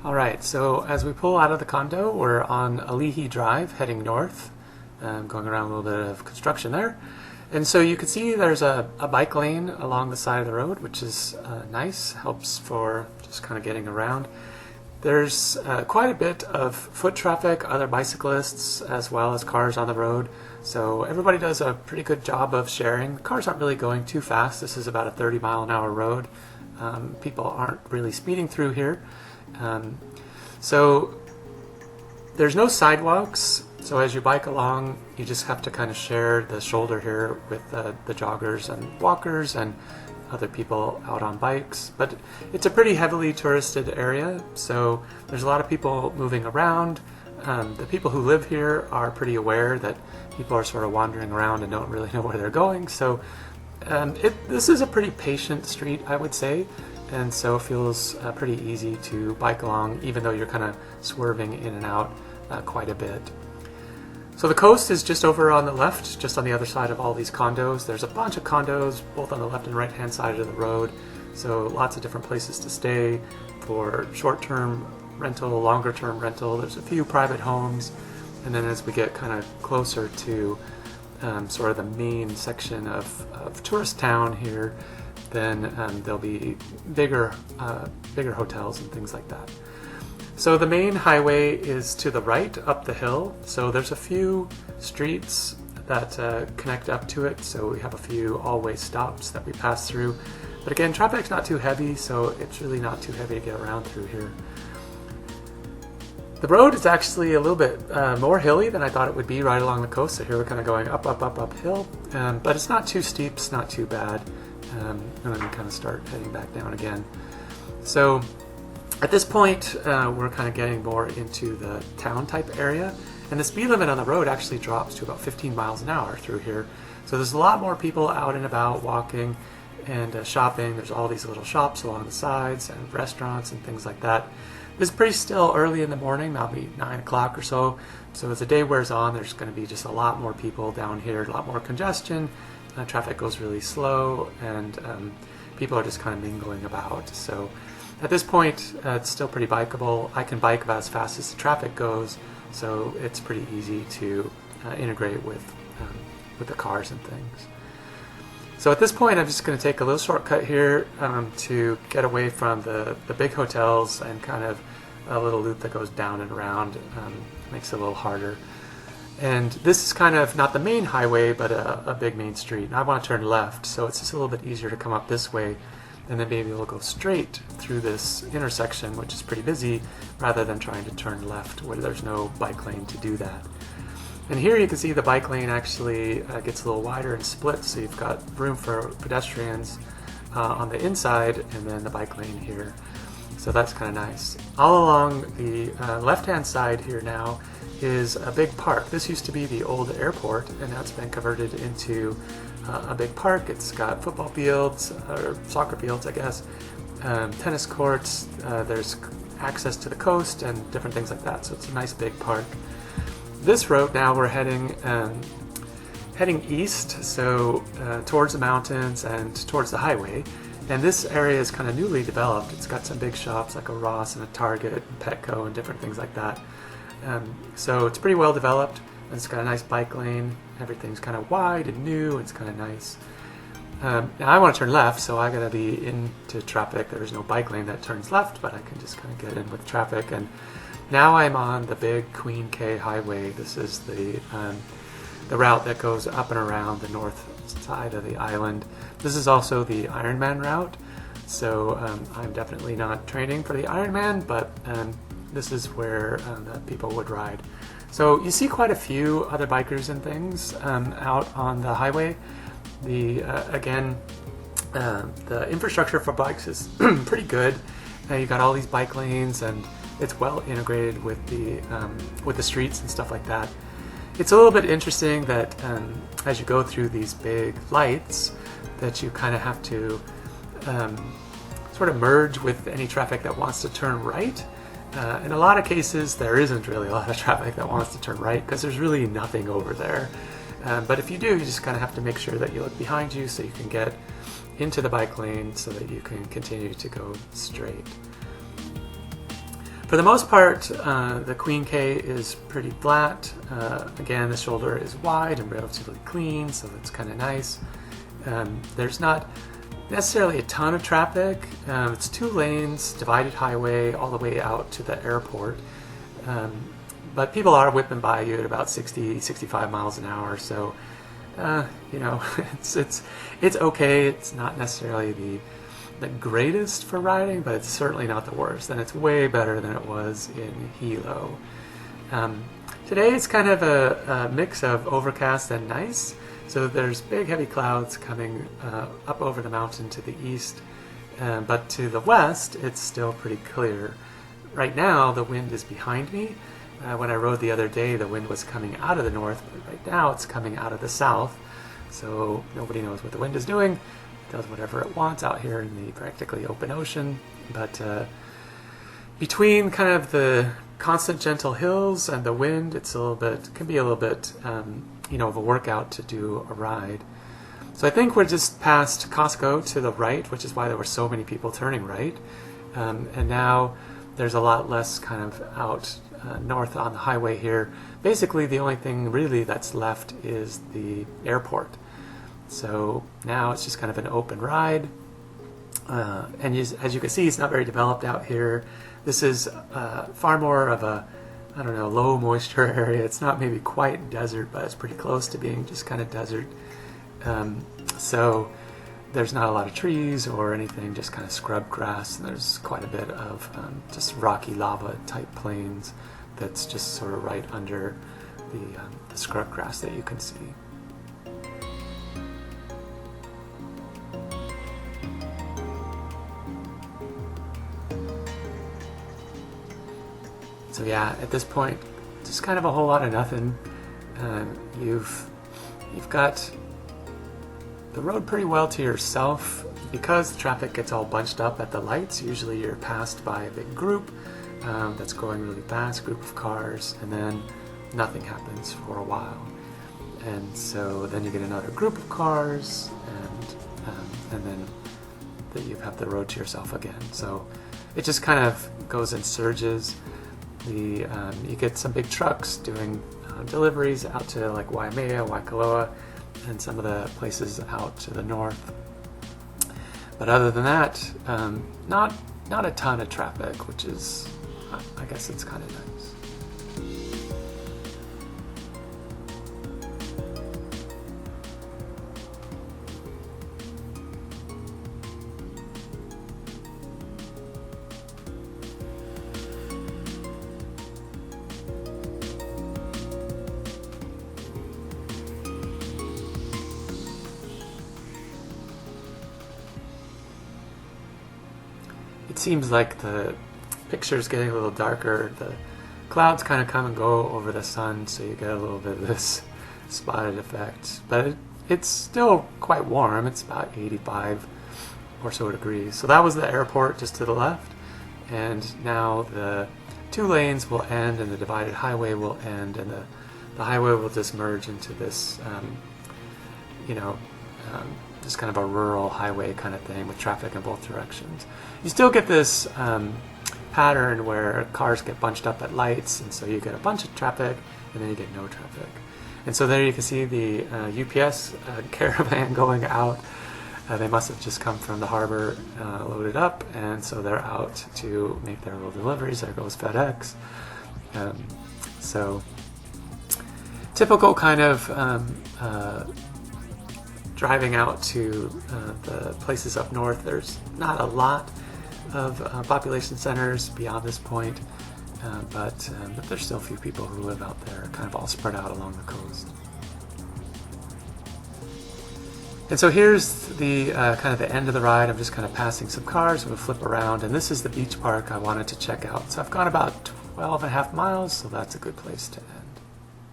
Alright, so as we pull out of the condo, we're on Alihi Drive heading north, going around a little bit of construction there. And so you can see there's a bike lane along the side of the road, which is nice, helps for just kind of getting around. There's quite a bit of foot traffic, other bicyclists, as well as cars on the road. So everybody does a pretty good job of sharing. The cars aren't really going too fast. This is about a 30-mile-an-hour road. People aren't really speeding through here. So there's no sidewalks, so as you bike along you just have to kind of share the shoulder here with the joggers and walkers and other people out on bikes. But it's a pretty heavily touristed area, so there's a lot of people moving around. The people who live here are pretty aware that people are sort of wandering around and don't really know where they're going, so this is a pretty patient street, I would say, and so it feels pretty easy to bike along, even though you're kind of swerving in and out quite a bit. So the coast is just over on the left, just on the other side of all these condos. There's a bunch of condos both on the left and right hand side of the road, so lots of different places to stay for short-term rental, longer-term rental. There's a few private homes, and then as we get kind of closer to sort of the main section of tourist town here, then there'll be bigger hotels and things like that. So the main highway is to the right up the hill, so there's a few streets that connect up to it, so we have a few all-way stops that we pass through. But again, traffic's not too heavy, so it's really not too heavy to get around through here. The road is actually a little bit more hilly than I thought it would be right along the coast, so here we're kind of going uphill, but it's not too steep, it's not too bad, and then we kind of start heading back down again. So at this point, we're kind of getting more into the town type area, and the speed limit on the road actually drops to about 15 miles an hour through here. So there's a lot more people out and about walking and shopping. There's all these little shops along the sides and restaurants and things like that. It's pretty still early in the morning, maybe 9 o'clock or so. So as the day wears on, there's going to be just a lot more people down here, a lot more congestion. Traffic goes really slow, and people are just kind of mingling about. So at this point, it's still pretty bikeable. I can bike about as fast as the traffic goes, so it's pretty easy to integrate with the cars and things. So at this point, I'm just going to take a little shortcut here to get away from the big hotels and kind of a little loop that goes down and around. Makes it a little harder. And this is kind of not the main highway, but a big main street. And I want to turn left, so it's just a little bit easier to come up this way, and then maybe we'll go straight through this intersection, which is pretty busy, rather than trying to turn left where there's no bike lane to do that. And here you can see the bike lane actually gets a little wider and splits, so you've got room for pedestrians on the inside, and then the bike lane here. So that's kind of nice. All along the left-hand side here now is a big park. This used to be the old airport, and that's been converted into a big park. It's got football fields, or soccer fields, I guess, tennis courts. There's access to the coast and different things like that, so it's a nice big park. This road now we're heading east, so towards the mountains and towards the highway. And this area is kind of newly developed. It's got some big shops like a Ross and a Target and Petco and different things like that. So it's pretty well developed, and it's got a nice bike lane. Everything's kind of wide and new, and it's kind of nice. Now I want to turn left, so I gotta be into traffic. There's no bike lane that turns left, but I can just kind of get in with traffic. And now I'm on the big Queen K Highway. This is the route that goes up and around the north side of the island. This is also the Ironman route, so I'm definitely not training for the Ironman, but this is where the people would ride. So you see quite a few other bikers and things out on the highway. Again, the infrastructure for bikes is pretty good. You've got all these bike lanes, and it's well integrated with the streets and stuff like that. It's a little bit interesting that as you go through these big lights, that you kind of have to sort of merge with any traffic that wants to turn right. In a lot of cases, there isn't really a lot of traffic that wants to turn right because there's really nothing over there. But if you do, you just kind of have to make sure that you look behind you so you can get into the bike lane so that you can continue to go straight. For the most part, the Queen K is pretty flat. Again, the shoulder is wide and relatively clean, so that's kind of nice. There's not necessarily a ton of traffic. It's 2 lanes, divided highway all the way out to the airport. But people are whipping by you at about 60, 65 miles an hour, so you know, it's okay. It's not necessarily the greatest for riding, but it's certainly not the worst, and it's way better than it was in Hilo. Today it's kind of a mix of overcast and nice, so there's big heavy clouds coming up over the mountain to the east, but to the west it's still pretty clear. Right now the wind is behind me. When I rode the other day, the wind was coming out of the north, but right now it's coming out of the south, so nobody knows what the wind is doing. It does whatever it wants out here in the practically open ocean. But between kind of the constant gentle hills and the wind, it's a little bit, can be a little bit, you know, of a workout to do a ride. So I think we're just past Costco to the right, which is why there were so many people turning right. And now there's a lot less kind of out north on the highway here. Basically, the only thing really that's left is the airport. So now it's just kind of an open ride. And as you can see, it's not very developed out here. This is far more of a, I don't know, low moisture area. It's not maybe quite desert, but it's pretty close to being just kind of desert. So there's not a lot of trees or anything, just kind of scrub grass. And there's quite a bit of just rocky lava type plains that's just sort of right under the scrub grass that you can see. So yeah, at this point, just kind of a whole lot of nothing. You've got the road pretty well to yourself. Because the traffic gets all bunched up at the lights, usually you're passed by a big group that's going really fast, group of cars, and then nothing happens for a while. And so then you get another group of cars, and then you have the road to yourself again. So it just kind of goes in surges. You get some big trucks doing deliveries out to like Waimea, Waikoloa, and some of the places out to the north. But other than that, not a ton of traffic, which is, I guess it's kind of nice. It seems like the picture's getting a little darker. The clouds kind of come and go over the sun, so you get a little bit of this spotted effect. But it's still quite warm. It's about 85 or so degrees. So that was the airport just to the left. And now the 2 lanes will end and the divided highway will end, and the highway will just merge into this, just kind of a rural highway kind of thing with traffic in both directions. You still get this pattern where cars get bunched up at lights, and so you get a bunch of traffic and then you get no traffic. And so there you can see the UPS caravan going out. They must have just come from the harbor, loaded up, and so they're out to make their little deliveries. There goes FedEx. So typical kind of driving out to the places up north. There's not a lot of population centers beyond this point, but there's still a few people who live out there, kind of all spread out along the coast. And so here's the kind of the end of the ride. I'm just kind of passing some cars. We'll flip around, and this is the beach park I wanted to check out. So I've gone about 12.5 miles, so that's a good place to end.